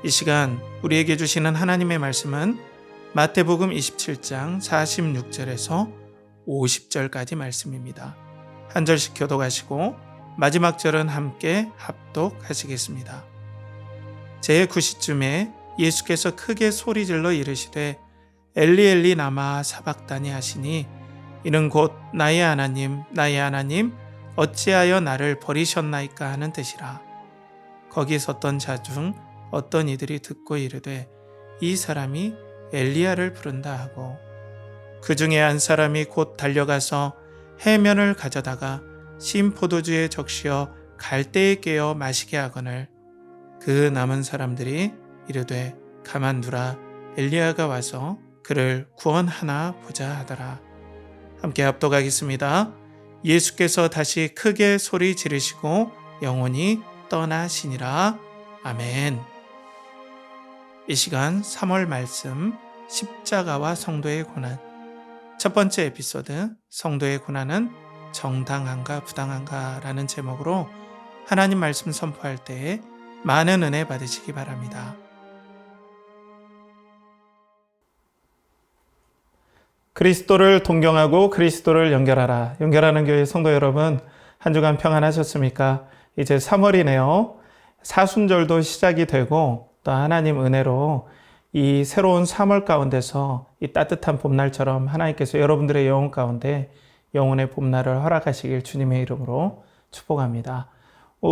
이 시간 우리에게 주시는 하나님의 말씀은 마태복음 27장 46절에서 50절까지 말씀입니다. 한 절씩 교독하시고 마지막 절은 함께 합독하시겠습니다. 제9시쯤에 예수께서 크게 소리질러 이르시되 엘리 엘리 라마 사박다니 하시니 이는 곧 나의 하나님 나의 하나님 어찌하여 나를 버리셨나이까 하는 뜻이라. 거기 섰던 자 중 어떤 이들이 듣고 이르되 이 사람이 엘리야를 부른다 하고, 그 중에 한 사람이 곧 달려가서 해면을 가져다가 신 포도주에 적시어 갈대에 깨어 마시게 하거늘 그 남은 사람들이 이르되 가만두라, 엘리야가 와서 그를 구원하나 보자 하더라. 함께 합독하겠습니다. 예수께서 다시 크게 소리 지르시고 영원히 떠나시니라. 아멘. 이 시간 3월 말씀, 십자가와 성도의 고난. 첫 번째 에피소드, 성도의 고난은 정당한가 부당한가 라는 제목으로 하나님 말씀 선포할 때에 많은 은혜 받으시기 바랍니다. 그리스도를 동경하고 그리스도를 연결하라. 연결하는 교회 성도 여러분, 한 주간 평안하셨습니까? 이제 3월이네요. 사순절도 시작이 되고 또 하나님 은혜로 이 새로운 3월 가운데서 이 따뜻한 봄날처럼 하나님께서 여러분들의 영혼 가운데 영혼의 봄날을 허락하시길 주님의 이름으로 축복합니다.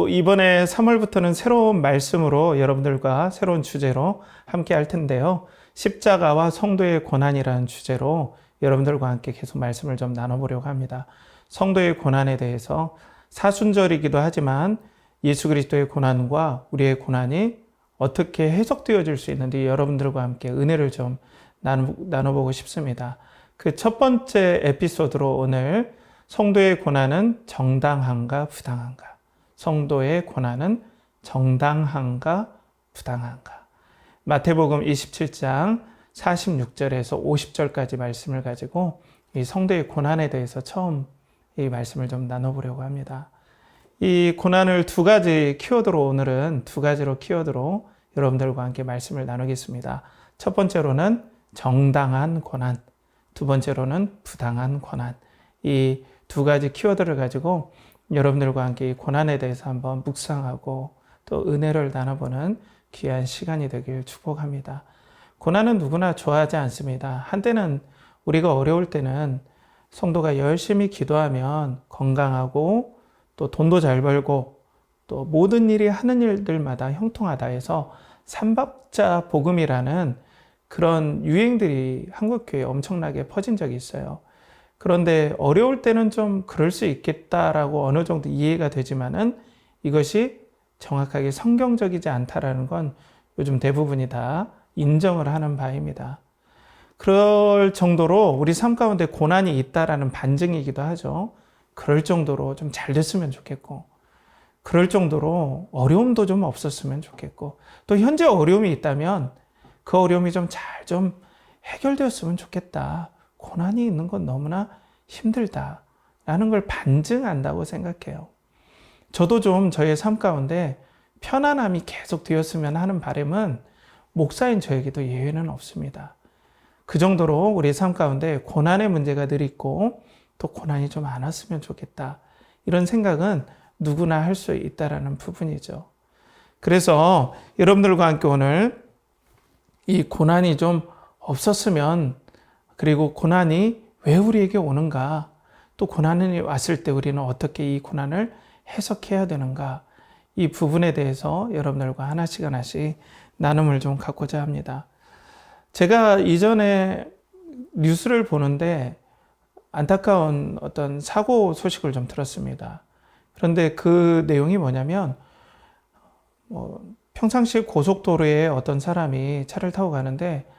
이번에 3월부터는 새로운 말씀으로 여러분들과 새로운 주제로 함께 할 텐데요. 십자가와 성도의 고난이라는 주제로 여러분들과 함께 계속 말씀을 좀 나눠보려고 합니다. 성도의 고난에 대해서 사순절이기도 하지만 예수 그리스도의 고난과 우리의 고난이 어떻게 해석되어질 수 있는지 여러분들과 함께 은혜를 좀 나눠보고 싶습니다. 그 첫 번째 에피소드로 오늘 성도의 고난은 정당한가 부당한가, 성도의 고난은 정당한가 부당한가. 마태복음 27장 46절에서 50절까지 말씀을 가지고 이 성도의 고난에 대해서 처음 이 말씀을 좀 나눠보려고 합니다. 이 고난을 두 가지 키워드로, 오늘은 두 가지로 키워드로 여러분들과 함께 말씀을 나누겠습니다. 첫 번째로는 정당한 고난, 두 번째로는 부당한 고난. 이 두 가지 키워드를 가지고 여러분들과 함께 이 고난에 대해서 한번 묵상하고 또 은혜를 나눠보는 귀한 시간이 되길 축복합니다. 고난은 누구나 좋아하지 않습니다. 한때는 우리가 어려울 때는 성도가 열심히 기도하면 건강하고 또 돈도 잘 벌고 또 모든 일이 하는 일들마다 형통하다 해서 삼박자 복음이라는 그런 유행들이 한국교회에 엄청나게 퍼진 적이 있어요. 그런데 어려울 때는 좀 그럴 수 있겠다라고 어느 정도 이해가 되지만은 이것이 정확하게 성경적이지 않다라는 건 요즘 대부분이 다 인정을 하는 바입니다. 그럴 정도로 우리 삶 가운데 고난이 있다라는 반증이기도 하죠. 그럴 정도로 좀 잘 됐으면 좋겠고, 그럴 정도로 어려움도 좀 없었으면 좋겠고, 또 현재 어려움이 있다면 그 어려움이 좀 잘 좀 해결되었으면 좋겠다. 고난이 있는 건 너무나 힘들다 라는 걸 반증한다고 생각해요. 저도 좀 저의 삶 가운데 편안함이 계속 되었으면 하는 바람은 목사인 저에게도 예외는 없습니다. 그 정도로 우리 삶 가운데 고난의 문제가 늘 있고 또 고난이 좀 안 왔으면 좋겠다, 이런 생각은 누구나 할 수 있다라는 부분이죠. 그래서 여러분들과 함께 오늘 이 고난이 좀 없었으면, 그리고 고난이 왜 우리에게 오는가, 또 고난이 왔을 때 우리는 어떻게 이 고난을 해석해야 되는가, 이 부분에 대해서 여러분들과 하나씩 나눔을 좀 갖고자 합니다. 제가 이전에 뉴스를 보는데 안타까운 어떤 사고 소식을 좀 들었습니다. 그런데 그 내용이 뭐냐면, 평상시 고속도로에 어떤 사람이 차를 타고 가는데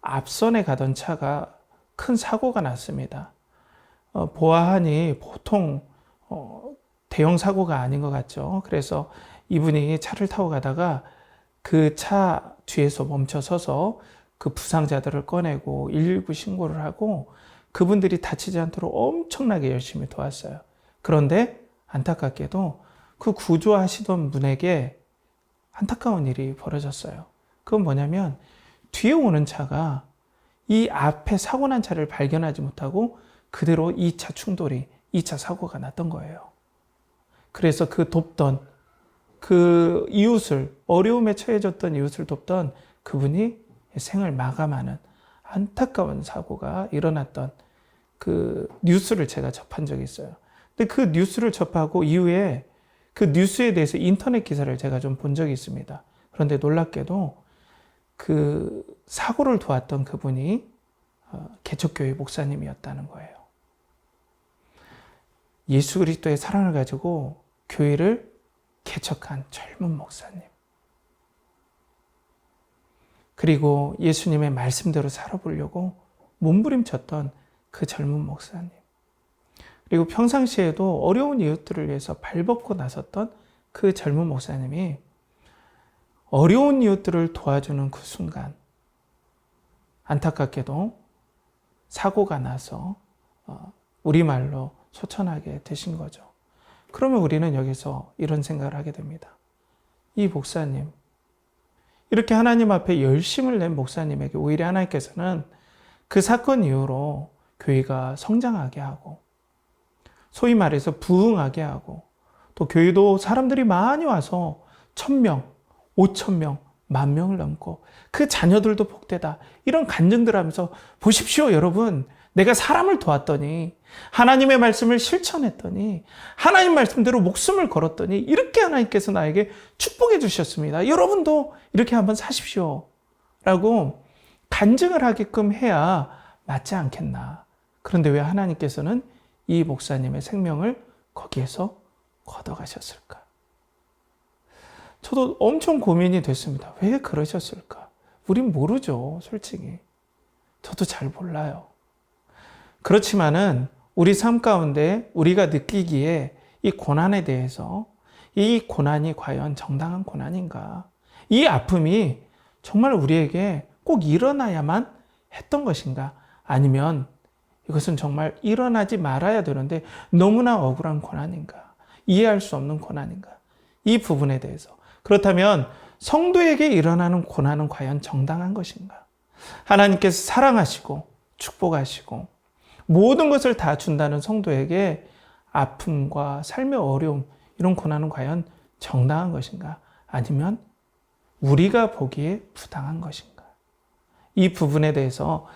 앞선에 가던 차가 큰 사고가 났습니다. 보아하니 보통 대형 사고가 아닌 것 같죠. 그래서 이분이 차를 타고 가다가 그 차 뒤에서 멈춰 서서 그 부상자들을 꺼내고 119 신고를 하고 그분들이 다치지 않도록 엄청나게 열심히 도왔어요. 그런데 안타깝게도 그 구조하시던 분에게 안타까운 일이 벌어졌어요. 그건 뭐냐면 뒤에 오는 차가 이 앞에 사고 난 차를 발견하지 못하고 그대로 2차 충돌이, 2차 사고가 났던 거예요. 그래서 그 돕던 그 이웃을, 어려움에 처해졌던 이웃을 돕던 그분이 생을 마감하는 안타까운 사고가 일어났던 그 뉴스를 제가 접한 적이 있어요. 근데 그 뉴스를 접하고 이후에 그 뉴스에 대해서 인터넷 기사를 제가 좀 본 적이 있습니다. 그런데 놀랍게도 그 사고를 도왔던 그분이 개척교회 목사님이었다는 거예요. 예수 그리스도의 사랑을 가지고 교회를 개척한 젊은 목사님. 그리고 예수님의 말씀대로 살아보려고 몸부림쳤던 그 젊은 목사님. 그리고 평상시에도 어려운 이웃들을 위해서 발벗고 나섰던 그 젊은 목사님이 어려운 이웃들을 도와주는 그 순간 안타깝게도 사고가 나서 우리말로 소천하게 되신 거죠. 그러면 우리는 여기서 이런 생각을 하게 됩니다. 이 목사님, 이렇게 하나님 앞에 열심을 낸 목사님에게 오히려 하나님께서는 그 사건 이후로 교회가 성장하게 하고 소위 말해서 부흥하게 하고 또 교회도 사람들이 많이 와서 1,000명, 5,000명, 10,000명을 넘고 그 자녀들도 복되다. 이런 간증들 하면서 보십시오 여러분. 내가 사람을 도왔더니 하나님의 말씀을 실천했더니 하나님 말씀대로 목숨을 걸었더니 이렇게 하나님께서 나에게 축복해 주셨습니다. 여러분도 이렇게 한번 사십시오. 라고 간증을 하게끔 해야 맞지 않겠나. 그런데 왜 하나님께서는 이 목사님의 생명을 거기에서 걷어가셨을까? 저도 엄청 고민이 됐습니다. 왜 그러셨을까? 우린 모르죠, 솔직히. 저도 잘 몰라요. 그렇지만은 우리 삶 가운데 우리가 느끼기에 이 고난에 대해서 이 고난이 과연 정당한 고난인가? 이 아픔이 정말 우리에게 꼭 일어나야만 했던 것인가? 아니면 이것은 정말 일어나지 말아야 되는데 너무나 억울한 고난인가? 이해할 수 없는 고난인가? 이 부분에 대해서. 그렇다면 성도에게 일어나는 고난은 과연 정당한 것인가? 하나님께서 사랑하시고 축복하시고 모든 것을 다 준다는 성도에게 아픔과 삶의 어려움, 이런 고난은 과연 정당한 것인가? 아니면 우리가 보기에 부당한 것인가? 이 부분에 대해서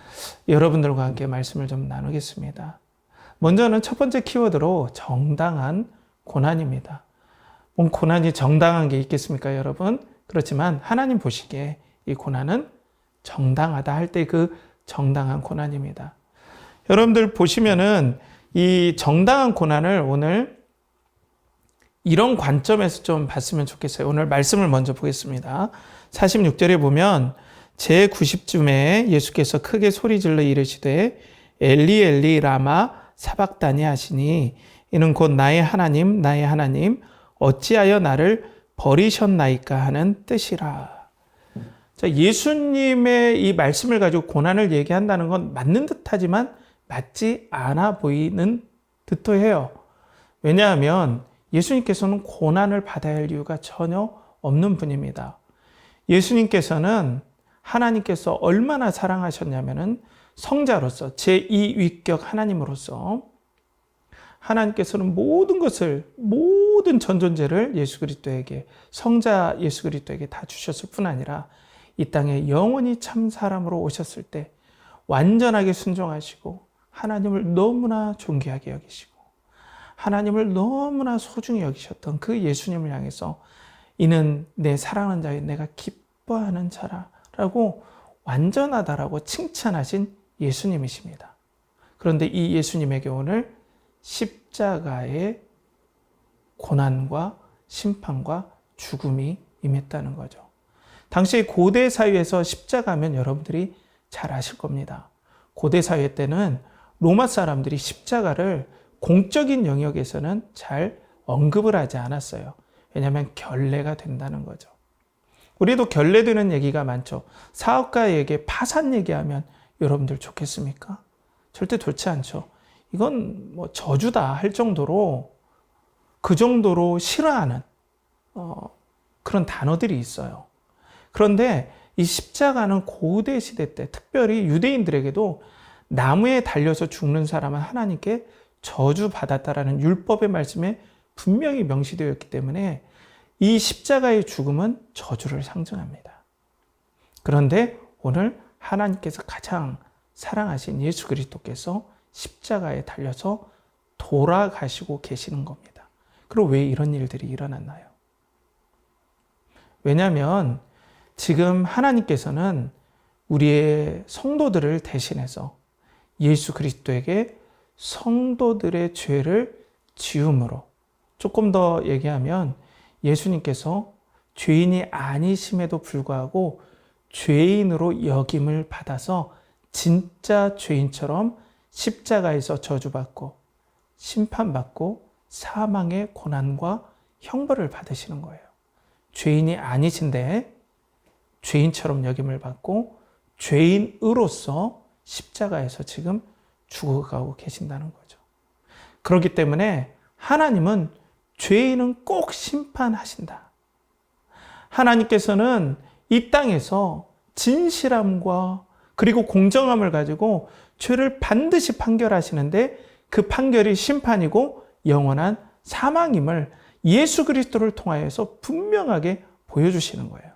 여러분들과 함께 말씀을 좀 나누겠습니다. 먼저는 첫 번째 키워드로 정당한 고난입니다. 고난이 정당한 게 있겠습니까, 여러분? 그렇지만 하나님 보시기에 이 고난은 정당하다 할 때 그 정당한 고난입니다. 여러분들 보시면은 이 정당한 고난을 오늘 이런 관점에서 좀 봤으면 좋겠어요. 오늘 말씀을 먼저 보겠습니다. 46절에 보면 제90쯤에 예수께서 크게 소리질러 이르시되 엘리 엘리 라마 사박다니 하시니 이는 곧 나의 하나님 나의 하나님 어찌하여 나를 버리셨나이까 하는 뜻이라. 자, 예수님의 이 말씀을 가지고 고난을 얘기한다는 건 맞는 듯하지만 맞지 않아 보이는 듯도 해요. 왜냐하면 예수님께서는 고난을 받아야 할 이유가 전혀 없는 분입니다. 예수님께서는 하나님께서 얼마나 사랑하셨냐면은 성자로서 제2위격 하나님으로서 하나님께서는 모든 것을, 모든 전존재를 예수 그리스도에게, 성자 예수 그리스도에게 다 주셨을 뿐 아니라 이 땅에 영원히 참 사람으로 오셨을 때 완전하게 순종하시고 하나님을 너무나 존귀하게 여기시고 하나님을 너무나 소중히 여기셨던 그 예수님을 향해서 이는 내 사랑하는 자여 내가 기뻐하는 자라라고 완전하다라고 칭찬하신 예수님이십니다. 그런데 이 예수님에게 오늘 십자가의 고난과 심판과 죽음이 임했다는 거죠. 당시 고대 사회에서 십자가면 여러분들이 잘 아실 겁니다. 고대 사회 때는 로마 사람들이 십자가를 공적인 영역에서는 잘 언급을 하지 않았어요. 왜냐하면 결례가 된다는 거죠. 우리도 결례되는 얘기가 많죠. 사업가에게 파산 얘기하면 여러분들 좋겠습니까? 절대 좋지 않죠. 이건 뭐 저주다 할 정도로 그 정도로 싫어하는 그런 단어들이 있어요. 그런데 이 십자가는 고대 시대 때 특별히 유대인들에게도 나무에 달려서 죽는 사람은 하나님께 저주받았다라는 율법의 말씀에 분명히 명시되어 있기 때문에 이 십자가의 죽음은 저주를 상징합니다. 그런데 오늘 하나님께서 가장 사랑하신 예수 그리스도께서 십자가에 달려서 돌아가시고 계시는 겁니다. 그리고 왜 이런 일들이 일어났나요? 왜냐하면 지금 하나님께서는 우리의 성도들을 대신해서 예수 그리스도에게 성도들의 죄를 지음으로, 조금 더 얘기하면 예수님께서 죄인이 아니심에도 불구하고 죄인으로 여김을 받아서 진짜 죄인처럼 십자가에서 저주받고 심판받고 사망의 고난과 형벌을 받으시는 거예요. 죄인이 아니신데 죄인처럼 여김을 받고 죄인으로서 십자가에서 지금 죽어가고 계신다는 거죠. 그렇기 때문에 하나님은 죄인은 꼭 심판하신다. 하나님께서는 이 땅에서 진실함과 그리고 공정함을 가지고 죄를 반드시 판결하시는데 그 판결이 심판이고 영원한 사망임을 예수 그리스도를 통하여서 분명하게 보여주시는 거예요.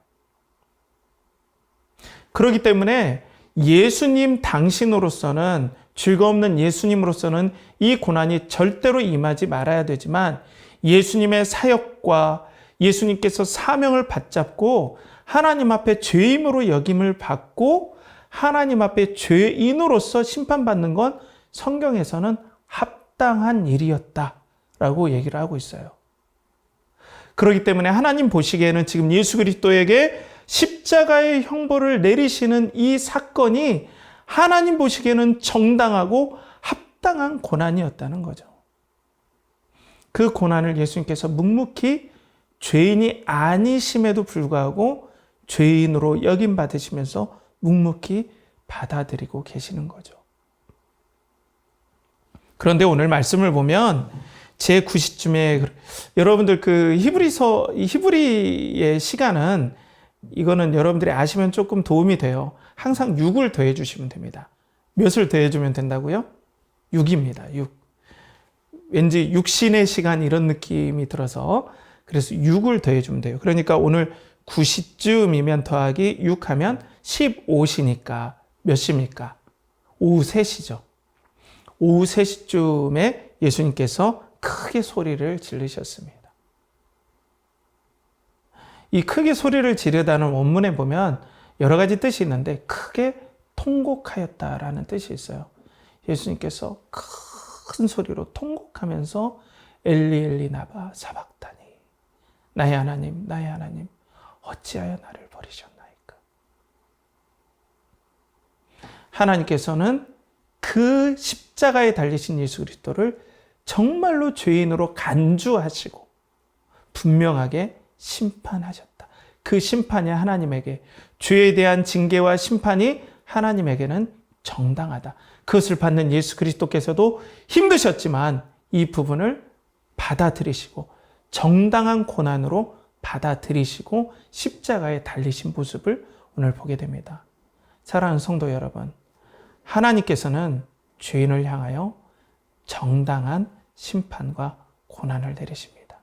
그렇기 때문에 예수님 당신으로서는, 죄가 없는 예수님으로서는 이 고난이 절대로 임하지 말아야 되지만 예수님의 사역과 예수님께서 사명을 받잡고 하나님 앞에 죄인으로 여김을 받고 하나님 앞에 죄인으로서 심판받는 건 성경에서는 합당한 일이었다라고 얘기를 하고 있어요. 그렇기 때문에 하나님 보시기에는 지금 예수 그리스도에게 십자가의 형벌을 내리시는 이 사건이 하나님 보시기에는 정당하고 합당한 고난이었다는 거죠. 그 고난을 예수님께서 묵묵히 죄인이 아니심에도 불구하고 죄인으로 여김받으시면서 묵묵히 받아들이고 계시는 거죠. 그런데 오늘 말씀을 보면 제9시쯤에 여러분들 그 히브리의 시간은 이거는 여러분들이 아시면 조금 도움이 돼요. 항상 6을 더해 주시면 됩니다. 몇을 더해 주면 된다고요? 6입니다. 6. 왠지 육신의 시간 이런 느낌이 들어서 그래서 6을 더해 주면 돼요. 그러니까 오늘 9시쯤이면 더하기 6 하면 15시니까 몇 시입니까? 오후 3시죠. 오후 3시쯤에 예수님께서 크게 소리를 지르셨습니다. 이 크게 소리를 지르다는 원문에 보면 여러 가지 뜻이 있는데 크게 통곡하였다라는 뜻이 있어요. 예수님께서 큰 소리로 통곡하면서 엘리 엘리 나바 사박다니 나의 하나님 나의 하나님 어찌하여 나를 버리셨나이까. 하나님께서는 그 십자가에 달리신 예수 그리스도를 정말로 죄인으로 간주하시고 분명하게 심판하셨다. 그 심판이 하나님에게, 죄에 대한 징계와 심판이 하나님에게는 정당하다. 그것을 받는 예수 그리스도께서도 힘드셨지만 이 부분을 받아들이시고 정당한 고난으로 받아들이시고 십자가에 달리신 모습을 오늘 보게 됩니다. 사랑하는 성도 여러분, 하나님께서는 죄인을 향하여 정당한 심판과 고난을 내리십니다.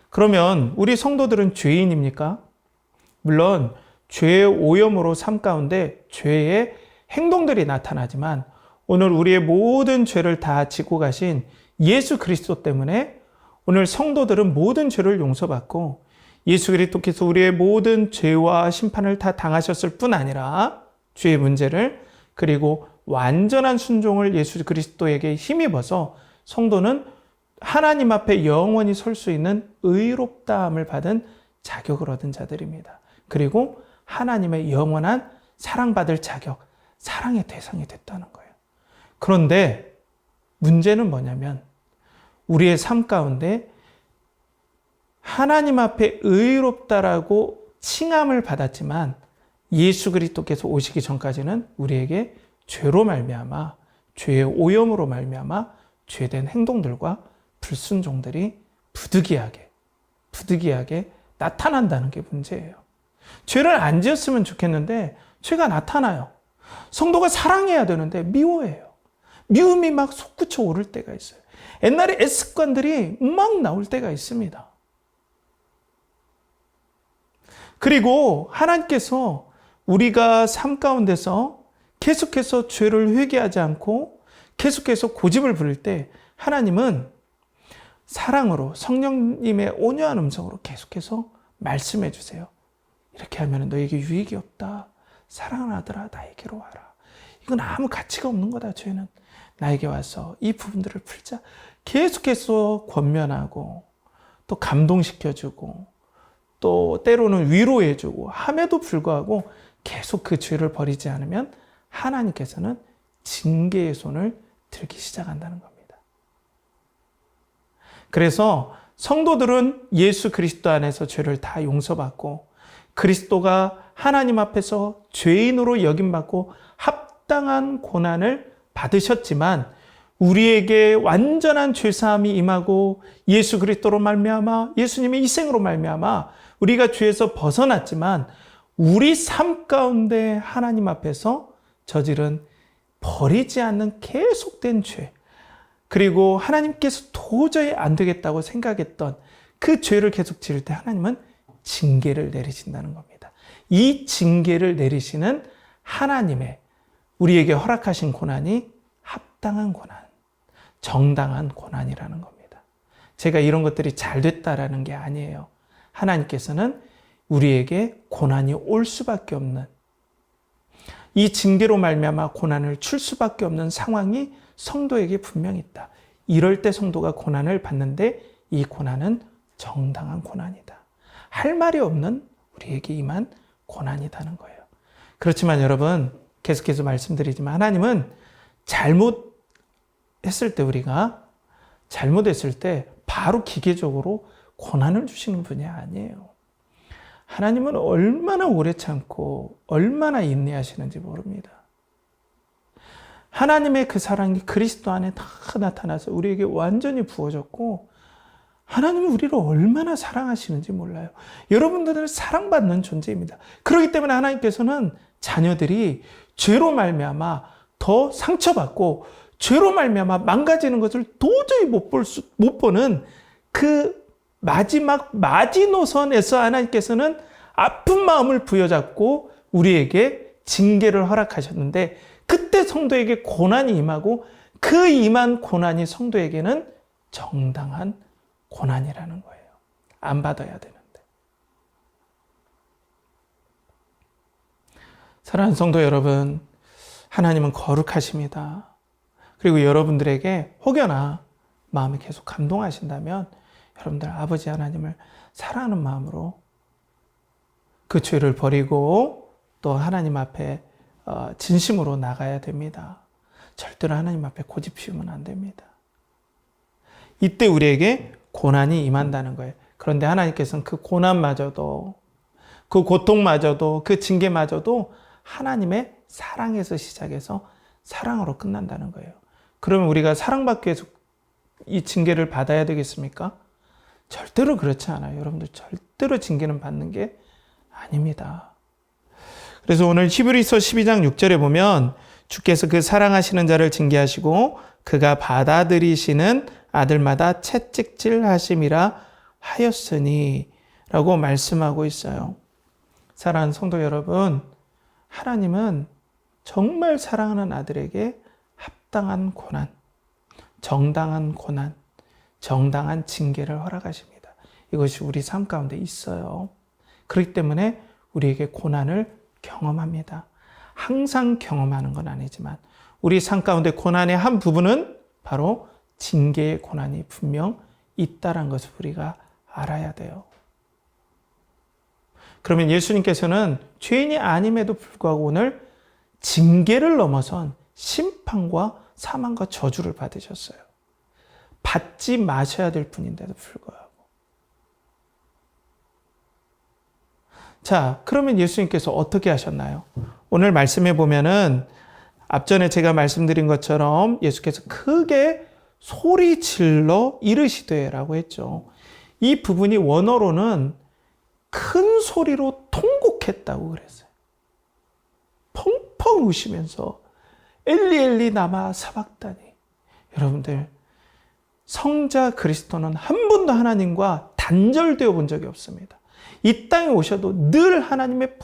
그러면 우리 성도들은 죄인입니까? 물론 죄의 오염으로 삶 가운데 죄의 행동들이 나타나지만 오늘 우리의 모든 죄를 다 지고 가신 예수 그리스도 때문에 오늘 성도들은 모든 죄를 용서받고 예수 그리스도께서 우리의 모든 죄와 심판을 다 당하셨을 뿐 아니라 죄의 문제를, 그리고 완전한 순종을 예수 그리스도에게 힘입어서 성도는 하나님 앞에 영원히 설 수 있는 의롭다함을 받은 자격을 얻은 자들입니다. 그리고 하나님의 영원한 사랑받을 자격, 사랑의 대상이 됐다는 거예요. 그런데 문제는 뭐냐면 우리의 삶 가운데 하나님 앞에 의롭다라고 칭함을 받았지만 예수 그리스도께서 오시기 전까지는 우리에게 죄로 말미암아, 죄의 오염으로 말미암아 죄된 행동들과 불순종들이 부득이하게 나타난다는 게 문제예요. 죄를 안 지었으면 좋겠는데 죄가 나타나요. 성도가 사랑해야 되는데 미워해요. 미움이 막 솟구쳐 오를 때가 있어요. 옛날에 애습관들이 막 나올 때가 있습니다. 그리고 하나님께서 우리가 삶 가운데서 계속해서 죄를 회개하지 않고 계속해서 고집을 부릴 때 하나님은 사랑으로 성령님의 온유한 음성으로 계속해서 말씀해 주세요. 이렇게 하면 너에게 유익이 없다. 사랑하는 아들아 나에게로 와라. 이건 아무 가치가 없는 거다. 죄는 나에게 와서 이 부분들을 풀자. 계속해서 권면하고 또 감동시켜주고 또 때로는 위로해주고 함에도 불구하고 계속 그 죄를 버리지 않으면 하나님께서는 징계의 손을 들기 시작한다는 겁니다. 그래서 성도들은 예수 그리스도 안에서 죄를 다 용서받고 그리스도가 하나님 앞에서 죄인으로 여김받고 합당한 고난을 받으셨지만 우리에게 완전한 죄사함이 임하고 예수 그리스도로 말미암아 예수님의 희생으로 말미암아 우리가 죄에서 벗어났지만 우리 삶 가운데 하나님 앞에서 저지른 버리지 않는 계속된 죄 그리고 하나님께서 도저히 안 되겠다고 생각했던 그 죄를 계속 지을 때 하나님은 징계를 내리신다는 겁니다. 이 징계를 내리시는 하나님의 우리에게 허락하신 고난이 합당한 고난, 정당한 고난이라는 겁니다. 제가 이런 것들이 잘 됐다라는 게 아니에요. 하나님께서는 우리에게 고난이 올 수밖에 없는 이 징계로 말미암아 고난을 줄 수밖에 없는 상황이 성도에게 분명히 있다. 이럴 때 성도가 고난을 받는데 이 고난은 정당한 고난이다. 할 말이 없는 우리에게 임한 고난이라는 거예요. 그렇지만 여러분 계속해서 말씀드리지만 하나님은 잘못했을 때 우리가 잘못했을 때 바로 기계적으로 고난을 주시는 분이 아니에요. 하나님은 얼마나 오래 참고 얼마나 인내하시는지 모릅니다. 하나님의 그 사랑이 그리스도 안에 다 나타나서 우리에게 완전히 부어졌고 하나님은 우리를 얼마나 사랑하시는지 몰라요. 여러분들은 사랑받는 존재입니다. 그렇기 때문에 하나님께서는 자녀들이 죄로 말미암아 더 상처받고 죄로 말미암아 망가지는 것을 도저히 못 보는 그 마지막 마지노선에서 하나님께서는 아픈 마음을 부여잡고 우리에게 징계를 허락하셨는데 그때 성도에게 고난이 임하고 그 임한 고난이 성도에게는 정당한 고난이라는 거예요. 안 받아야 되는데. 사랑하는 성도 여러분, 하나님은 거룩하십니다. 그리고 여러분들에게 혹여나 마음이 계속 감동하신다면 여러분들 아버지 하나님을 사랑하는 마음으로 그 죄를 버리고 또 하나님 앞에 진심으로 나가야 됩니다. 절대로 하나님 앞에 고집 피우면 안 됩니다. 이때 우리에게 고난이 임한다는 거예요. 그런데 하나님께서는 그 고난마저도 그 고통마저도 그 징계마저도 하나님의 사랑에서 시작해서 사랑으로 끝난다는 거예요. 그러면 우리가 사랑받기 위해서 이 징계를 받아야 되겠습니까? 절대로 그렇지 않아요. 여러분들 절대로 징계는 받는 게 아닙니다. 그래서 오늘 히브리서 12장 6절에 보면 주께서 그 사랑하시는 자를 징계하시고 그가 받아들이시는 아들마다 채찍질 하심이라 하였으니 라고 말씀하고 있어요. 사랑하는 성도 여러분, 하나님은 정말 사랑하는 아들에게 합당한 고난, 정당한 고난, 정당한 징계를 허락하십니다. 이것이 우리 삶 가운데 있어요. 그렇기 때문에 우리에게 고난을 경험합니다. 항상 경험하는 건 아니지만 우리 삶 가운데 고난의 한 부분은 바로 징계의 고난이 분명 있다는 것을 우리가 알아야 돼요. 그러면 예수님께서는 죄인이 아님에도 불구하고 오늘 징계를 넘어선 심판과 사망과 저주를 받으셨어요. 받지 마셔야 될 분인데도 불구하고. 자, 그러면 예수님께서 어떻게 하셨나요? 오늘 말씀해 보면은 앞전에 제가 말씀드린 것처럼 예수께서 크게 소리 질러 이르시되라고 했죠. 이 부분이 원어로는 큰 소리로 통곡해 욱했다고 그랬어요. 펑펑 우시면서 엘리 엘리 나마 사박다니. 여러분들, 성자 그리스도는 한 번도 하나님과 단절되어 본 적이 없습니다. 이 땅에 오셔도 늘 하나님의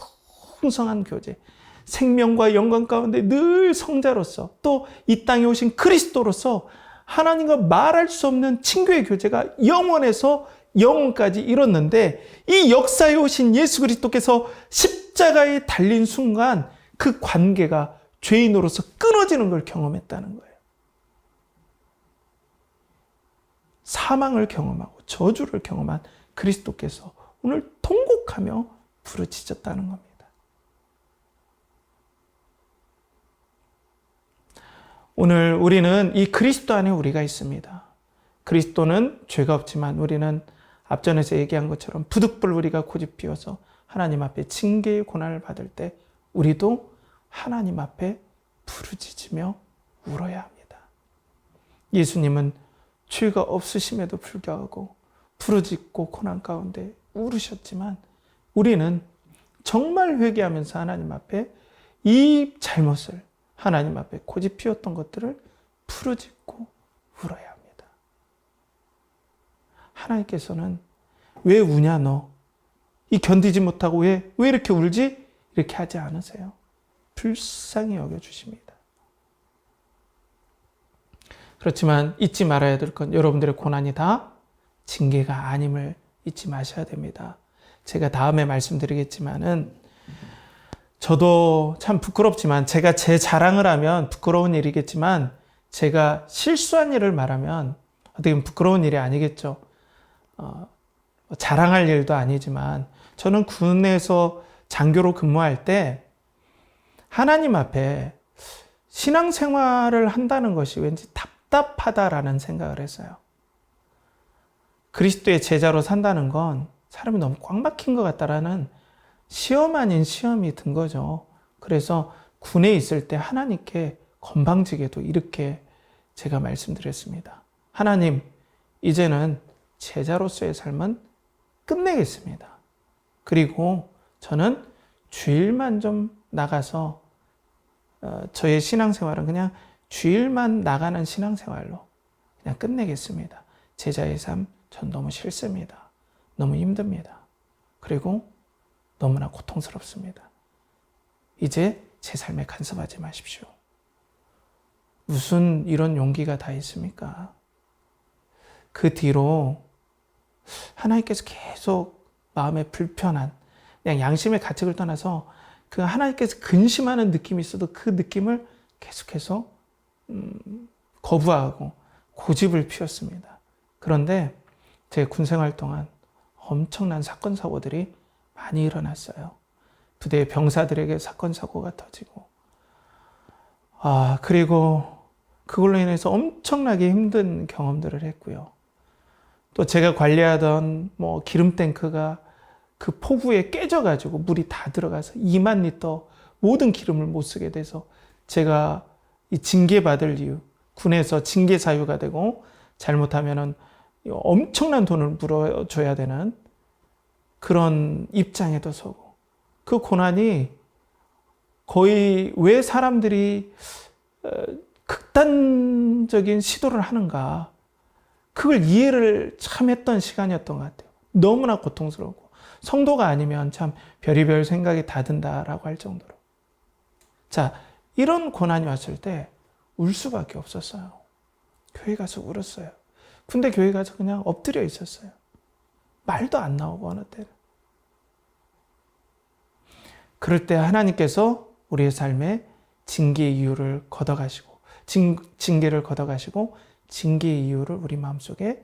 풍성한 교제, 생명과 영광 가운데 늘 성자로서, 또 이 땅에 오신 그리스도로서 하나님과 말할 수 없는 친교의 교제가 영원에서 영원까지 이뤘는데, 이 역사에 오신 예수 그리스도께서 십자가에 달린 순간 그 관계가 죄인으로서 끊어지는 걸 경험했다는 거예요. 사망을 경험하고 저주를 경험한 그리스도께서 오늘 통곡하며 부르짖었다는 겁니다. 오늘 우리는 이 그리스도 안에 우리가 있습니다. 그리스도는 죄가 없지만 우리는 앞전에서 얘기한 것처럼 부득불 우리가 고집 피워서 하나님 앞에 징계의 고난을 받을 때 우리도 하나님 앞에 부르짖으며 울어야 합니다. 예수님은 죄가 없으심에도 불구하고 부르짖고 고난 가운데 울으셨지만, 우리는 정말 회개하면서 하나님 앞에 이 잘못을, 하나님 앞에 고집 피웠던 것들을 부르짖고 울어야 합니다. 하나님께서는 왜 우냐 너? 이 견디지 못하고 왜 이렇게 울지? 이렇게 하지 않으세요. 불쌍히 여겨주십니다. 그렇지만 잊지 말아야 될 건 여러분들의 고난이 다 징계가 아님을 잊지 마셔야 됩니다. 제가 다음에 말씀드리겠지만은, 저도 참 부끄럽지만, 제가 제 자랑을 하면 부끄러운 일이겠지만, 제가 실수한 일을 말하면 어떻게 보면 부끄러운 일이 아니겠죠. 자랑할 일도 아니지만, 저는 군에서 장교로 근무할 때 하나님 앞에 신앙생활을 한다는 것이 왠지 답답하다라는 생각을 했어요. 그리스도의 제자로 산다는 건 사람이 너무 꽉 막힌 것 같다라는 시험 아닌 시험이 든 거죠. 그래서 군에 있을 때 하나님께 건방지게도 이렇게 제가 말씀드렸습니다. 하나님, 이제는 제자로서의 삶은 끝내겠습니다. 그리고 저는 주일만 좀 나가서 저의 신앙생활은 그냥 주일만 나가는 신앙생활로 그냥 끝내겠습니다. 제자의 삶 전 너무 싫습니다. 너무 힘듭니다. 그리고 너무나 고통스럽습니다. 이제 제 삶에 간섭하지 마십시오. 무슨 이런 용기가 다 있습니까? 그 뒤로 하나님께서 계속 마음에 불편한, 그냥 양심의 가책을 떠나서 그 하나님께서 근심하는 느낌이 있어도 그 느낌을 계속해서 거부하고 고집을 피웠습니다. 그런데 제 군생활 동안 엄청난 사건 사고들이 많이 일어났어요. 부대의 병사들에게 사건 사고가 터지고, 그리고 그걸로 인해서 엄청나게 힘든 경험들을 했고요. 또 제가 관리하던 기름 탱크가 그 폭우에 깨져가지고 물이 다 들어가서 2만 리터 모든 기름을 못 쓰게 돼서 제가 이 징계받을 이유, 군에서 징계 사유가 되고 잘못하면은 엄청난 돈을 물어줘야 되는 그런 입장에도 서고, 그 고난이 거의 왜 사람들이 극단적인 시도를 하는가, 그걸 이해를 참 했던 시간이었던 것 같아요. 너무나 고통스럽고, 성도가 아니면 참 별의별 생각이 다 든다라고 할 정도로. 자, 이런 고난이 왔을 때 울 수밖에 없었어요. 교회 가서 울었어요. 근데 교회 가서 그냥 엎드려 있었어요. 말도 안 나오고 어느 때는. 그럴 때 하나님께서 우리의 삶에 징계의 이유를 걷어가시고, 징계를 걷어가시고 징계의 이유를 우리 마음속에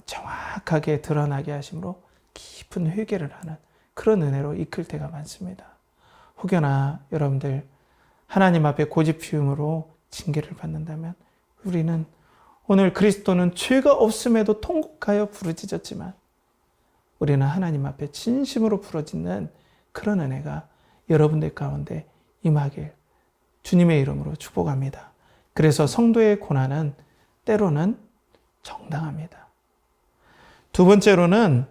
정확하게 드러나게 하심으로 깊은 회개를 하는 그런 은혜로 이끌 때가 많습니다. 혹여나 여러분들 하나님 앞에 고집 피움으로 징계를 받는다면, 우리는 오늘 그리스도는 죄가 없음에도 통곡하여 부르짖었지만 우리는 하나님 앞에 진심으로 부르짖는 그런 은혜가 여러분들 가운데 임하길 주님의 이름으로 축복합니다. 그래서 성도의 고난은 때로는 정당합니다. 두 번째로는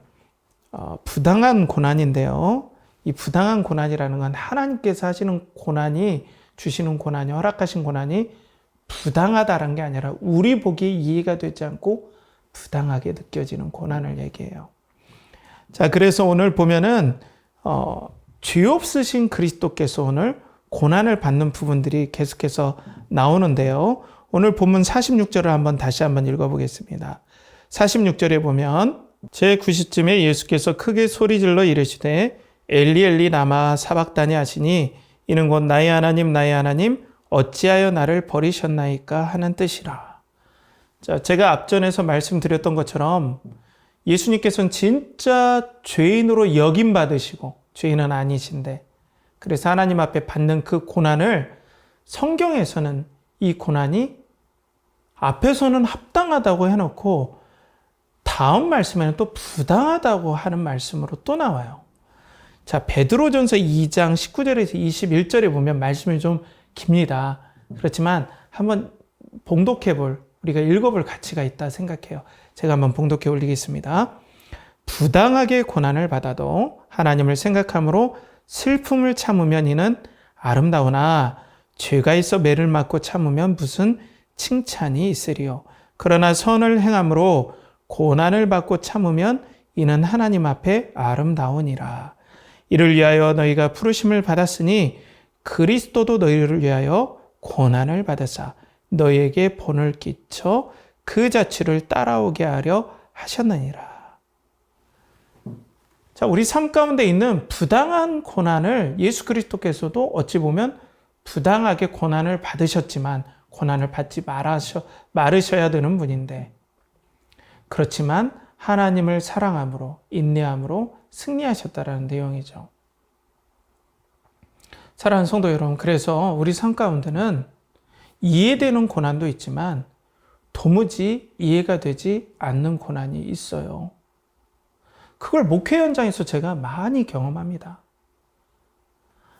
부당한 고난인데요. 이 부당한 고난이라는 건 하나님께서 하시는 고난이, 주시는 고난이, 허락하신 고난이 부당하다는 게 아니라 우리 보기에 이해가 되지 않고 부당하게 느껴지는 고난을 얘기해요. 자, 그래서 오늘 보면은 죄 없으신 그리스도께서 오늘 고난을 받는 부분들이 계속해서 나오는데요. 오늘 본문 46절을 다시 한번 읽어보겠습니다. 46절에 보면 제9시쯤에 예수께서 크게 소리질러 이르시되 엘리 엘리 라마 사박다니 하시니 이는 곧 나의 하나님 어찌하여 나를 버리셨나이까 하는 뜻이라. 자, 제가 앞전에서 말씀드렸던 것처럼 예수님께서는 진짜 죄인으로 여김받으시고 죄인은 아니신데, 그래서 하나님 앞에 받는 그 고난을 성경에서는 이 고난이 앞에서는 합당하다고 해놓고 다음 말씀에는 또 부당하다고 하는 말씀으로 또 나와요. 자, 베드로전서 2장 19절에서 21절에 보면 말씀이 좀 깁니다. 그렇지만 한번 우리가 읽어볼 가치가 있다 생각해요. 제가 한번 봉독해 올리겠습니다. 부당하게 고난을 받아도 하나님을 생각함으로 슬픔을 참으면 이는 아름다우나 죄가 있어 매를 맞고 참으면 무슨 칭찬이 있으리요. 그러나 선을 행함으로 고난을 받고 참으면 이는 하나님 앞에 아름다우니라. 이를 위하여 너희가 부르심을 받았으니 그리스도도 너희를 위하여 고난을 받으사 너희에게 본을 끼쳐 그 자취를 따라오게 하려 하셨느니라. 자, 우리 삶 가운데 있는 부당한 고난을 예수 그리스도께서도 어찌 보면 부당하게 고난을 받으셨지만 고난을 받지 말으셔야 되는 분인데, 그렇지만 하나님을 사랑함으로 인내함으로 승리하셨다라는 내용이죠. 사랑하는 성도 여러분, 그래서 우리 삶 가운데는 이해되는 고난도 있지만 도무지 이해가 되지 않는 고난이 있어요. 그걸 목회 현장에서 제가 많이 경험합니다.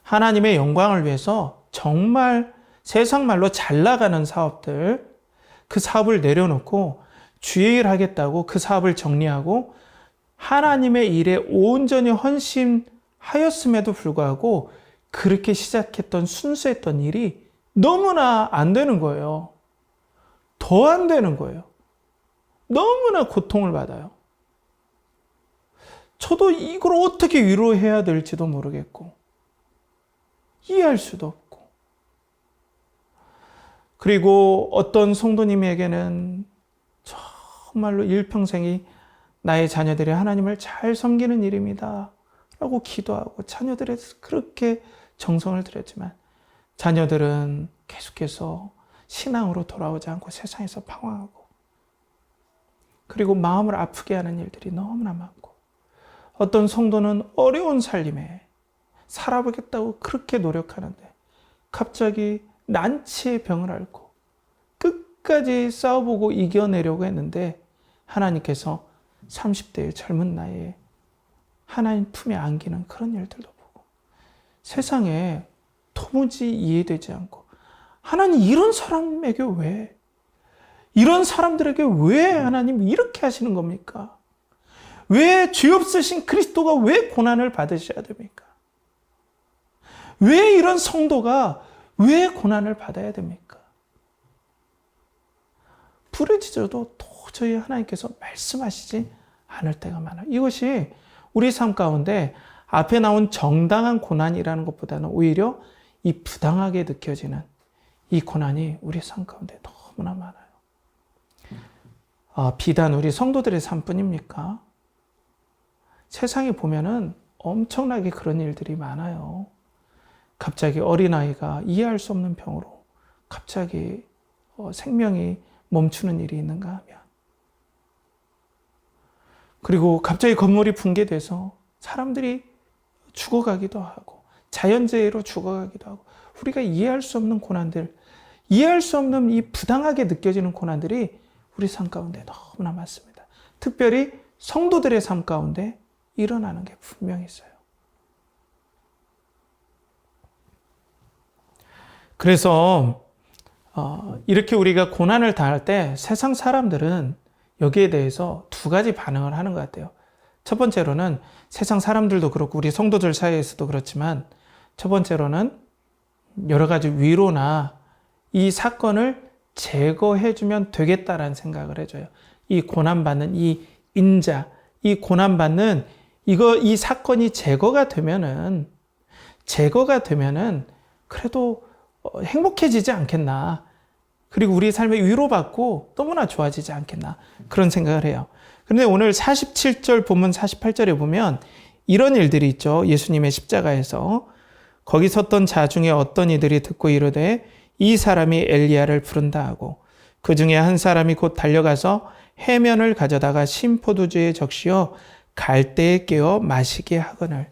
하나님의 영광을 위해서 정말 세상 말로 잘 나가는 사업들, 그 사업을 내려놓고 주의 일 하겠다고 그 사업을 정리하고 하나님의 일에 온전히 헌신하였음에도 불구하고 그렇게 시작했던 순수했던 일이 너무나 안 되는 거예요. 더 안 되는 거예요. 너무나 고통을 받아요. 저도 이걸 어떻게 위로해야 될지도 모르겠고 이해할 수도 없고, 그리고 어떤 성도님에게는 정말로 일평생이 나의 자녀들이 하나님을 잘 섬기는 일입니다 라고 기도하고 자녀들에 대해서 그렇게 정성을 들였지만 자녀들은 계속해서 신앙으로 돌아오지 않고 세상에서 방황하고, 그리고 마음을 아프게 하는 일들이 너무나 많고, 어떤 성도는 어려운 삶에 살아보겠다고 그렇게 노력하는데 갑자기 난치의 병을 앓고 끝까지 싸워보고 이겨내려고 했는데 하나님께서 30대의 젊은 나이에 하나님 품에 안기는 그런 일들도 보고, 세상에 도무지 이해되지 않고 하나님 이런 사람에게 왜, 이런 사람들에게 왜 하나님 이렇게 하시는 겁니까? 왜 죄 없으신 그리스도가 왜 고난을 받으셔야 됩니까? 왜 이런 성도가 왜 고난을 받아야 됩니까? 부르짖어도 도저히 하나님께서 말씀하시지 않을 때가 많아요. 이것이 우리 삶 가운데 앞에 나온 정당한 고난이라는 것보다는 오히려 이 부당하게 느껴지는 이 고난이 우리 삶 가운데 너무나 많아요. 비단 우리 성도들의 삶뿐입니까? 세상에 보면은 엄청나게 그런 일들이 많아요. 갑자기 어린아이가 이해할 수 없는 병으로 갑자기 생명이 멈추는 일이 있는가 하면, 그리고 갑자기 건물이 붕괴돼서 사람들이 죽어가기도 하고 자연재해로 죽어가기도 하고, 우리가 이해할 수 없는 고난들, 이해할 수 없는 이 부당하게 느껴지는 고난들이 우리 삶 가운데 너무나 많습니다. 특별히 성도들의 삶 가운데 일어나는 게 분명히 있어요. 그래서 이렇게 우리가 고난을 당할 때 세상 사람들은 여기에 대해서 두 가지 반응을 하는 것 같아요. 첫 번째로는 세상 사람들도 그렇고 우리 성도들 사이에서도 그렇지만 첫 번째로는 여러 가지 위로나 이 사건을 제거해주면 되겠다라는 생각을 해줘요. 이 고난받는 이 인자, 이 고난받는 이 사건이 제거가 되면은 그래도 행복해지지 않겠나. 그리고 우리 삶에 위로받고 너무나 좋아지지 않겠나. 그런 생각을 해요. 그런데 오늘 47절 본문 48절에 보면 이런 일들이 있죠. 예수님의 십자가에서 거기 섰던 자 중에 어떤 이들이 듣고 이르되 이 사람이 엘리야를 부른다 하고 그 중에 한 사람이 곧 달려가서 해면을 가져다가 신포도주에 적시어 갈대에 깨어 마시게 하거늘.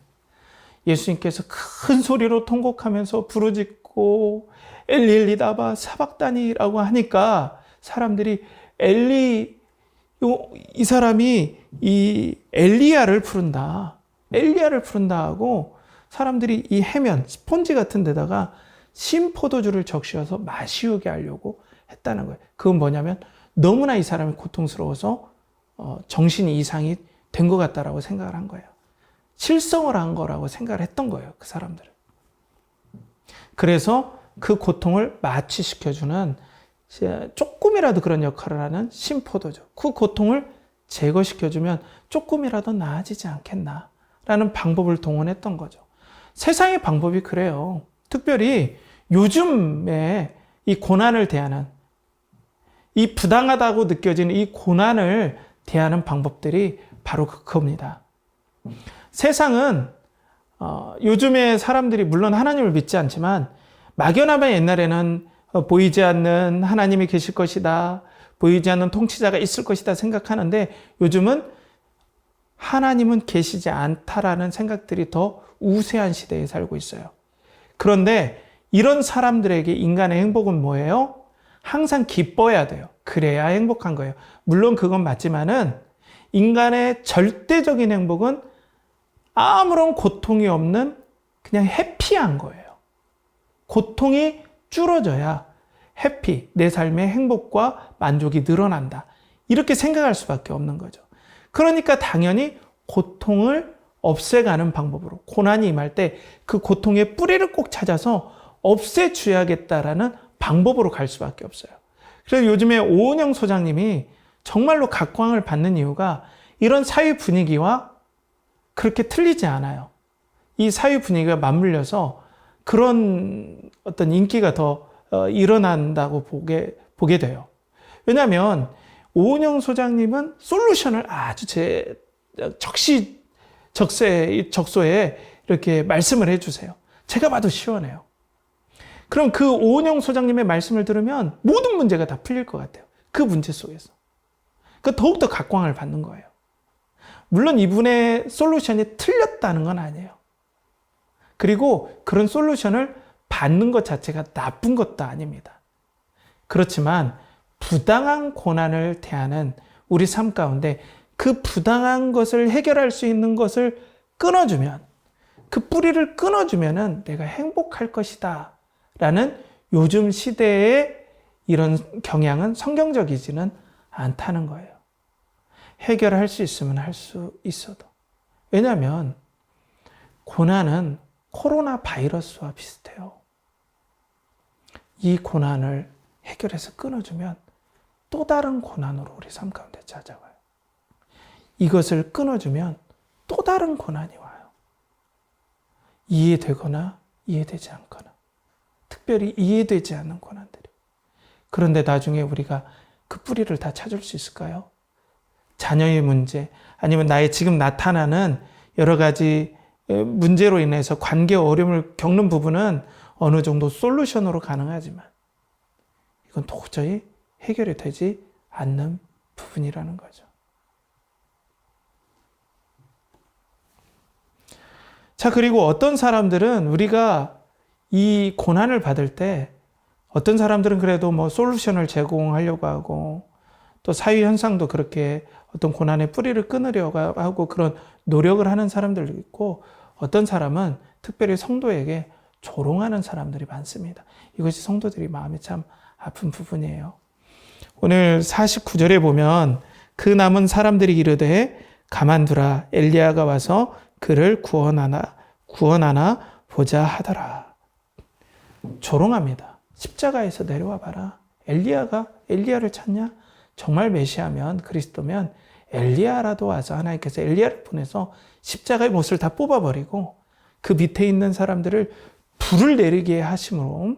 예수님께서 큰 소리로 통곡하면서 부르짖고 엘리 나바 사박다니라고 하니까 사람들이 이 사람이 이 엘리야를 부른다 하고 사람들이 이 해면 스폰지 같은 데다가 신포도주를 적시어서 마시우게 하려고 했다는 거예요. 그건 뭐냐면 너무나 이 사람이 고통스러워서 정신이 이상이 된 것 같다라고 생각을 한 거예요. 실성을 한 거라고 생각을 했던 거예요. 그 사람들은. 그래서 그 고통을 마취시켜주는 조금이라도 그런 역할을 하는 신포도주. 그 고통을 제거시켜주면 조금이라도 나아지지 않겠나라는 방법을 동원했던 거죠. 세상의 방법이 그래요. 특별히 요즘에 이 고난을 대하는 이 부당하다고 느껴지는 이 고난을 대하는 방법들이 바로 그겁니다. 세상은 요즘에 사람들이 물론 하나님을 믿지 않지만 막연하면 옛날에는 보이지 않는 하나님이 계실 것이다. 보이지 않는 통치자가 있을 것이다 생각하는데 요즘은 하나님은 계시지 않다라는 생각들이 더 우세한 시대에 살고 있어요. 그런데 이런 사람들에게 인간의 행복은 뭐예요? 항상 기뻐야 돼요. 그래야 행복한 거예요. 물론 그건 맞지만은 인간의 절대적인 행복은 아무런 고통이 없는 그냥 해피한 거예요. 고통이 줄어져야 해피, 내 삶의 행복과 만족이 늘어난다. 이렇게 생각할 수밖에 없는 거죠. 그러니까 당연히 고통을 없애가는 방법으로 고난이 임할 때 그 고통의 뿌리를 꼭 찾아서 없애줘야겠다라는 방법으로 갈 수밖에 없어요. 그래서 요즘에 오은영 소장님이 정말로 각광을 받는 이유가 이런 사회 분위기와 그렇게 틀리지 않아요. 이 사회 분위기가 맞물려서 그런 어떤 인기가 더 일어난다고 보게 돼요. 왜냐하면 오은영 소장님은 솔루션을 아주 적소에 이렇게 말씀을 해주세요. 제가 봐도 시원해요. 그럼 그 오은영 소장님의 말씀을 들으면 모든 문제가 다 풀릴 것 같아요. 그 문제 속에서. 그러니까 더욱더 각광을 받는 거예요. 물론 이분의 솔루션이 틀렸다는 건 아니에요. 그리고 그런 솔루션을 받는 것 자체가 나쁜 것도 아닙니다. 그렇지만 부당한 고난을 대하는 우리 삶 가운데 그 부당한 것을 해결할 수 있는 것을 끊어주면, 그 뿌리를 끊어주면은 내가 행복할 것이다 라는 요즘 시대의 이런 경향은 성경적이지는 않다는 거예요. 해결할 수 있으면 할 수 있어도. 왜냐하면 고난은 코로나 바이러스와 비슷해요. 이 고난을 해결해서 끊어주면 또 다른 고난으로 우리 삶 가운데 찾아와요. 이것을 끊어주면 또 다른 고난이 와요. 이해되거나 이해되지 않거나, 특별히 이해되지 않는 고난들이. 그런데 나중에 우리가 그 뿌리를 다 찾을 수 있을까요? 자녀의 문제, 아니면 나의 지금 나타나는 여러 가지 문제로 인해서 관계 어려움을 겪는 부분은 어느 정도 솔루션으로 가능하지만 이건 도저히 해결이 되지 않는 부분이라는 거죠. 자, 그리고 어떤 사람들은 우리가 이 고난을 받을 때 어떤 사람들은 그래도 뭐 솔루션을 제공하려고 하고 또 사회 현상도 그렇게 어떤 고난의 뿌리를 끊으려고 하고 그런 노력을 하는 사람들도 있고 어떤 사람은 특별히 성도에게 조롱하는 사람들이 많습니다. 이것이 성도들이 마음이 참 아픈 부분이에요. 오늘 49절에 보면 그 남은 사람들이 이르되 가만두라. 엘리야가 와서 그를 구원하나 보자 하더라. 조롱합니다. 십자가에서 내려와 봐라. 엘리야를 찾냐? 정말 메시아면, 그리스도면 엘리야라도 와서 하나님께서 엘리야를 보내서 십자가의 못을 다 뽑아버리고 그 밑에 있는 사람들을 불을 내리게 하심으로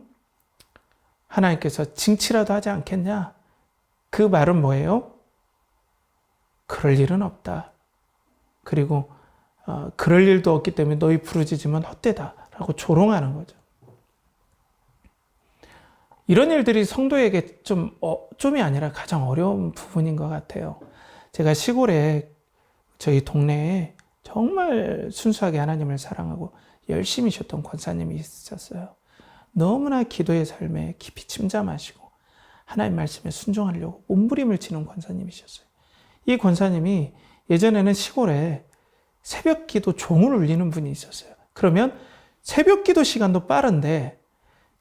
하나님께서 징치라도 하지 않겠냐? 그 말은 뭐예요? 그럴 일은 없다. 그리고 그럴 일도 없기 때문에 너희 부르짖으면 헛되다 라고 조롱하는 거죠. 이런 일들이 성도에게 좀이 아니라 가장 어려운 부분인 것 같아요. 제가 시골에 저희 동네에 정말 순수하게 하나님을 사랑하고 열심히 쉬었던 권사님이 있었어요. 너무나 기도의 삶에 깊이 침잠하시고 하나님 말씀에 순종하려고 몸부림을 치는 권사님이셨어요. 이 권사님이 예전에는 시골에 새벽 기도 종을 울리는 분이 있었어요. 그러면 새벽 기도 시간도 빠른데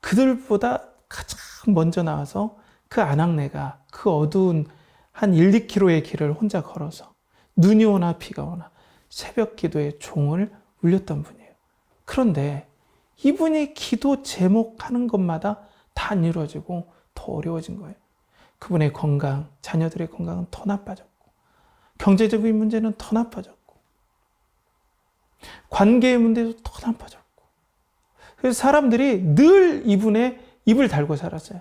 그들보다 가장 먼저 나와서 그 안악내가 그 어두운 한 1, 2km의 길을 혼자 걸어서 눈이 오나 비가 오나 새벽 기도의 종을 울렸던 분이에요. 그런데 이분이 기도 제목하는 것마다 다 안 이루어지고 더 어려워진 거예요. 그분의 건강, 자녀들의 건강은 더 나빠졌고 경제적인 문제는 더 나빠졌고 관계의 문제도 더 나빠졌고 그래서 사람들이 늘 이분의 입을 달고 살았어요.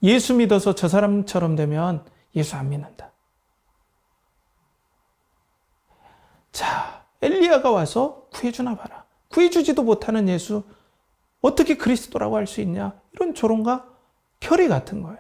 예수 믿어서 저 사람처럼 되면 예수 안 믿는다. 자, 엘리야가 와서 구해주나 봐라. 구해주지도 못하는 예수 어떻게 그리스도라고 할 수 있냐? 이런 조롱과 결의 같은 거예요.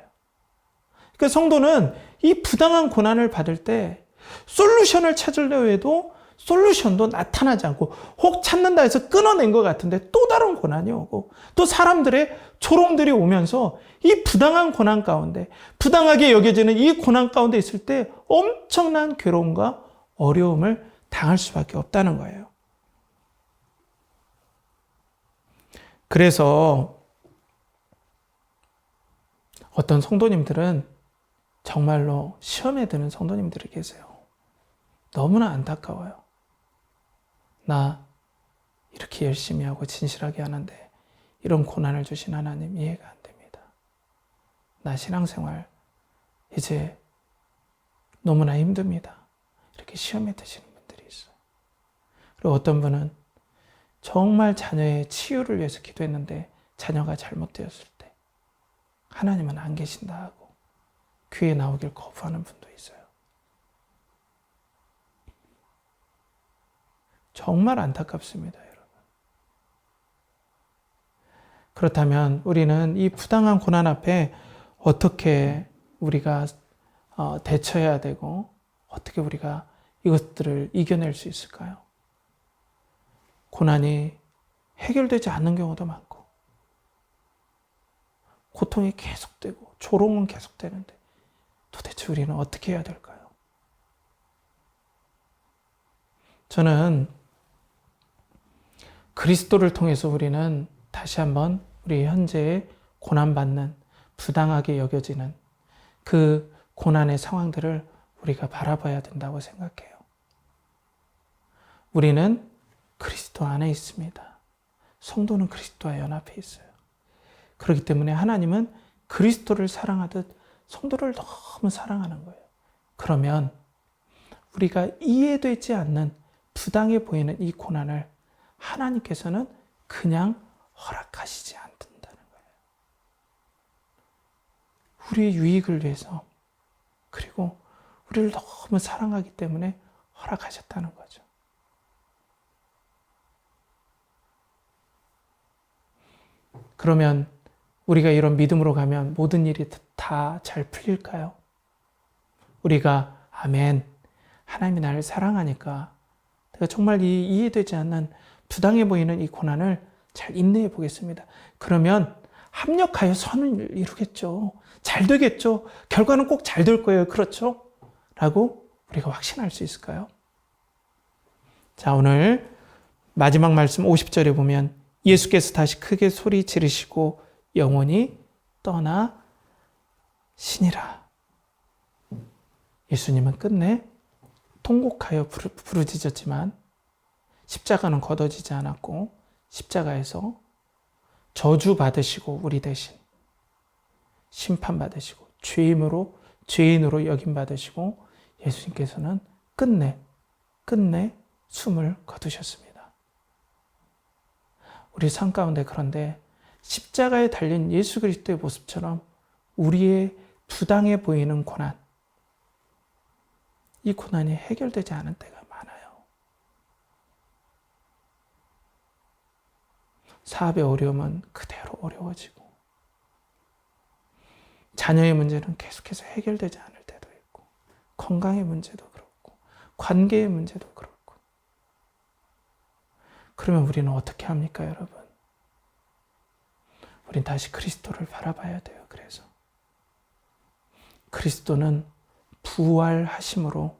그러니까 성도는 이 부당한 고난을 받을 때 솔루션을 찾으려 해도 솔루션도 나타나지 않고 혹 찾는다 해서 끊어낸 것 같은데 또 다른 고난이 오고 또 사람들의 조롱들이 오면서 이 부당한 고난 가운데 부당하게 여겨지는 이 고난 가운데 있을 때 엄청난 괴로움과 어려움을 당할 수밖에 없다는 거예요. 그래서 어떤 성도님들은 정말로 시험에 드는 성도님들이 계세요. 너무나 안타까워요. 나 이렇게 열심히 하고 진실하게 하는데 이런 고난을 주신 하나님 이해가 안 됩니다. 나 신앙생활 이제 너무나 힘듭니다. 이렇게 시험에 드시는 분들이 있어요. 그리고 어떤 분은 정말 자녀의 치유를 위해서 기도했는데 자녀가 잘못되었을 때 하나님은 안 계신다 하고 귀에 나오길 거부하는 분도 있어요. 정말 안타깝습니다, 여러분. 그렇다면 우리는 이 부당한 고난 앞에 어떻게 우리가 대처해야 되고 어떻게 우리가 이것들을 이겨낼 수 있을까요? 고난이 해결되지 않는 경우도 많고 고통이 계속되고 조롱은 계속되는데 도대체 우리는 어떻게 해야 될까요? 저는 그리스도를 통해서 우리는 다시 한번 우리 현재의 고난받는 부당하게 여겨지는 그 고난의 상황들을 우리가 바라봐야 된다고 생각해요. 우리는 그리스도 안에 있습니다. 성도는 그리스도와 연합해 있어요. 그렇기 때문에 하나님은 그리스도를 사랑하듯 성도를 너무 사랑하는 거예요. 그러면 우리가 이해되지 않는 부당해 보이는 이 고난을 하나님께서는 그냥 허락하시지 않는다는 거예요. 우리의 유익을 위해서 그리고 우리를 너무 사랑하기 때문에 허락하셨다는 거죠. 그러면 우리가 이런 믿음으로 가면 모든 일이 다 잘 풀릴까요? 우리가 아멘, 하나님이 나를 사랑하니까 내가 정말 이해되지 않는 부당해 보이는 이 고난을 잘 인내해 보겠습니다. 그러면 합력하여 선을 이루겠죠. 잘 되겠죠. 결과는 꼭 잘 될 거예요. 그렇죠? 라고 우리가 확신할 수 있을까요? 자, 오늘 마지막 말씀 50절에 보면 예수께서 다시 크게 소리 지르시고 영원히 떠나시니라. 예수님은 끝내 통곡하여 부르짖었지만 십자가는 걷어지지 않았고 십자가에서 저주받으시고 우리 대신 심판받으시고 죄인으로 여김받으시고 예수님께서는 끝내 숨을 거두셨습니다. 우리 삶 가운데 그런데 십자가에 달린 예수 그리스도의 모습처럼 우리의 부당해 보이는 고난, 이 고난이 해결되지 않은 때가 많아요. 사업의 어려움은 그대로 어려워지고 자녀의 문제는 계속해서 해결되지 않을 때도 있고 건강의 문제도 그렇고 관계의 문제도 그렇고 그러면 우리는 어떻게 합니까, 여러분? 우린 다시 그리스도를 바라봐야 돼요. 그래서 그리스도는 부활하심으로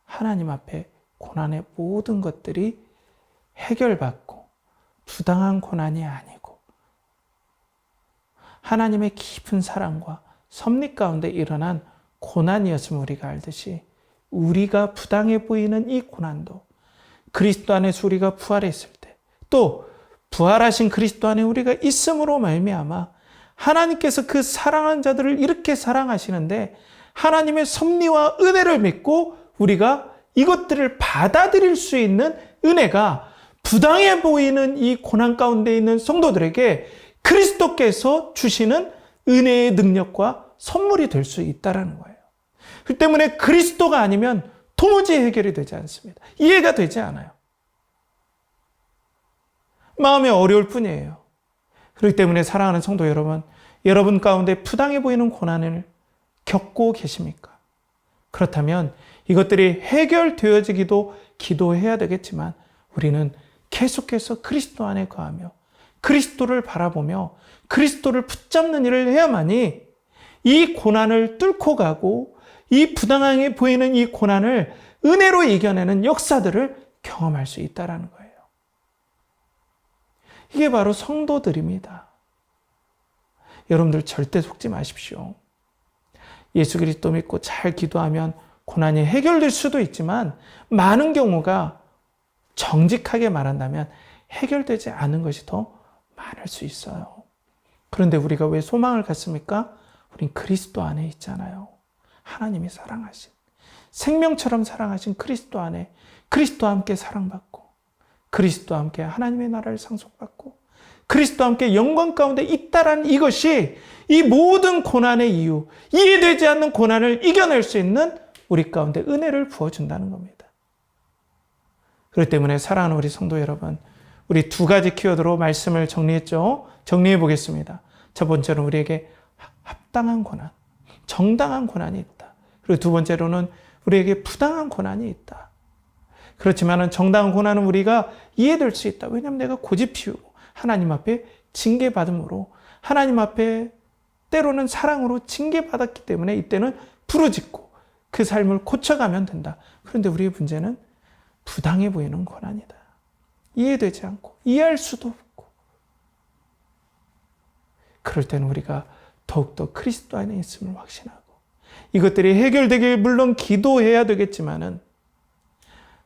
하나님 앞에 고난의 모든 것들이 해결받고 부당한 고난이 아니고 하나님의 깊은 사랑과 섭리 가운데 일어난 고난이었음을 우리가 알듯이 우리가 부당해 보이는 이 고난도 그리스도 안에서 우리가 부활했을 때 또 부활하신 그리스도 안에 우리가 있음으로 말미암아 하나님께서 그 사랑하는 자들을 이렇게 사랑하시는데 하나님의 섭리와 은혜를 믿고 우리가 이것들을 받아들일 수 있는 은혜가 부당해 보이는 이 고난 가운데 있는 성도들에게 그리스도께서 주시는 은혜의 능력과 선물이 될 수 있다는 거예요. 그 때문에 그리스도가 아니면 도무지 해결이 되지 않습니다. 이해가 되지 않아요. 마음이 어려울 뿐이에요. 그렇기 때문에 사랑하는 성도 여러분, 여러분 가운데 부당해 보이는 고난을 겪고 계십니까? 그렇다면 이것들이 해결되어지기도 기도해야 되겠지만 우리는 계속해서 그리스도 안에 거하며 그리스도를 바라보며 그리스도를 붙잡는 일을 해야만이 이 고난을 뚫고 가고 이 부당하게 보이는 이 고난을 은혜로 이겨내는 역사들을 경험할 수 있다는 거예요. 이게 바로 성도들입니다. 여러분들 절대 속지 마십시오. 예수 그리스도 믿고 잘 기도하면 고난이 해결될 수도 있지만 많은 경우가 정직하게 말한다면 해결되지 않은 것이 더 많을 수 있어요. 그런데 우리가 왜 소망을 갖습니까? 우린 그리스도 안에 있잖아요. 하나님이 사랑하신, 생명처럼 사랑하신 그리스도 안에 그리스도와 함께 사랑받고 그리스도와 함께 하나님의 나라를 상속받고 그리스도와 함께 영광 가운데 있다란 이것이 이 모든 고난의 이유, 이해되지 않는 고난을 이겨낼 수 있는 우리 가운데 은혜를 부어준다는 겁니다. 그렇기 때문에 사랑하는 우리 성도 여러분, 우리 두 가지 키워드로 말씀을 정리했죠. 정리해 보겠습니다. 첫 번째는 우리에게 합당한 고난, 정당한 고난이 있다. 그리고 두 번째로는 우리에게 부당한 고난이 있다. 그렇지만 정당한 고난은 우리가 이해될 수 있다. 왜냐하면 내가 고집 피우고 하나님 앞에 징계받음으로 하나님 앞에 때로는 사랑으로 징계받았기 때문에 이때는 부르짖고 그 삶을 고쳐가면 된다. 그런데 우리의 문제는 부당해 보이는 고난이다. 이해되지 않고 이해할 수도 없고 그럴 때는 우리가 더욱더 그리스도 안에 있음을 확신하고 이것들이 해결되길 물론 기도해야 되겠지만은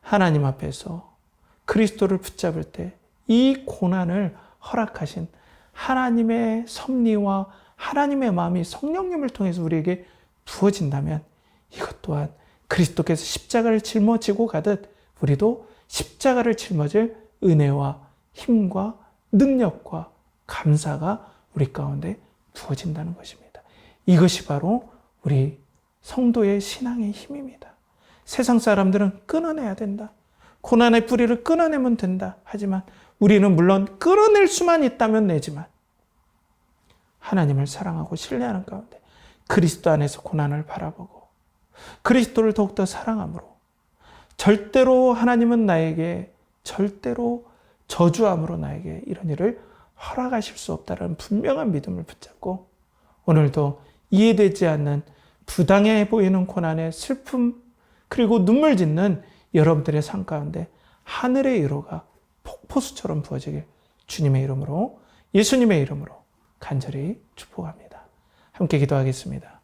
하나님 앞에서 그리스도를 붙잡을 때 이 고난을 허락하신 하나님의 섭리와 하나님의 마음이 성령님을 통해서 우리에게 부어진다면 이것 또한 그리스도께서 십자가를 짊어지고 가듯 우리도 십자가를 짊어질 은혜와 힘과 능력과 감사가 우리 가운데 부어진다는 것입니다. 이것이 바로 우리 성도의 신앙의 힘입니다. 세상 사람들은 끊어내야 된다. 고난의 뿌리를 끊어내면 된다. 하지만 우리는 물론 끊어낼 수만 있다면 내지만 하나님을 사랑하고 신뢰하는 가운데 그리스도 안에서 고난을 바라보고 그리스도를 더욱더 사랑함으로 절대로 하나님은 나에게 절대로 저주함으로 나에게 이런 일을 허락하실 수 없다는 분명한 믿음을 붙잡고 오늘도 이해되지 않는 부당해 보이는 고난의 슬픔 그리고 눈물 짓는 여러분들의 삶 가운데 하늘의 위로가 폭포수처럼 부어지길 주님의 이름으로 예수님의 이름으로 간절히 축복합니다. 함께 기도하겠습니다.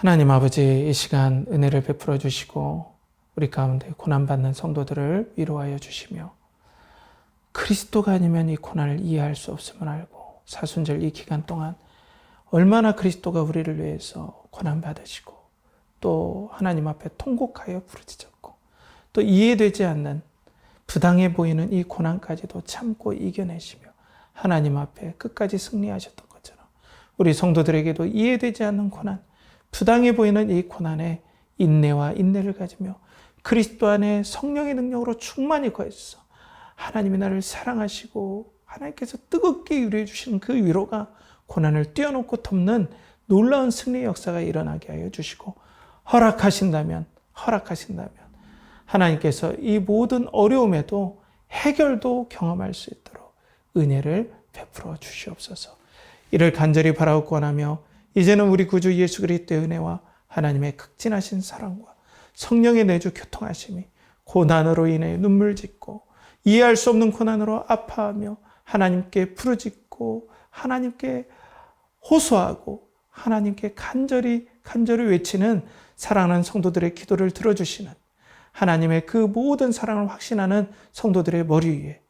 하나님 아버지, 이 시간 은혜를 베풀어 주시고 우리 가운데 고난받는 성도들을 위로하여 주시며 그리스도가 아니면 이 고난을 이해할 수 없음을 알고 사순절 이 기간 동안 얼마나 그리스도가 우리를 위해서 고난받으시고 또 하나님 앞에 통곡하여 부르짖었고 또 이해되지 않는 부당해 보이는 이 고난까지도 참고 이겨내시며 하나님 앞에 끝까지 승리하셨던 것처럼 우리 성도들에게도 이해되지 않는 고난, 부당해 보이는 이 고난에 인내와 인내를 가지며 그리스도 안에 성령의 능력으로 충만히 거해서 하나님이 나를 사랑하시고 하나님께서 뜨겁게 위로해 주시는 그 위로가 고난을 뛰어넘고 덮는 놀라운 승리의 역사가 일어나게 하여 주시고 허락하신다면 하나님께서 이 모든 어려움에도 해결도 경험할 수 있도록 은혜를 베풀어 주시옵소서. 이를 간절히 바라옵고 원하며 이제는 우리 구주 예수 그리스도의 은혜와 하나님의 극진하신 사랑과 성령의 내주 교통하심이 고난으로 인해 눈물 짓고 이해할 수 없는 고난으로 아파하며 하나님께 부르짖고 하나님께 호소하고 하나님께 간절히 외치는 사랑하는 성도들의 기도를 들어주시는 하나님의 그 모든 사랑을 확신하는 성도들의 머리 위에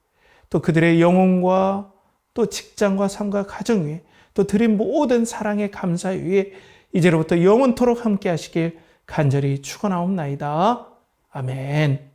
또 그들의 영혼과 또 직장과 삶과 가정 위에 또 드린 모든 사랑의 감사 위에 이제로부터 영원토록 함께 하시길 간절히 축원하옵나이다. 아멘.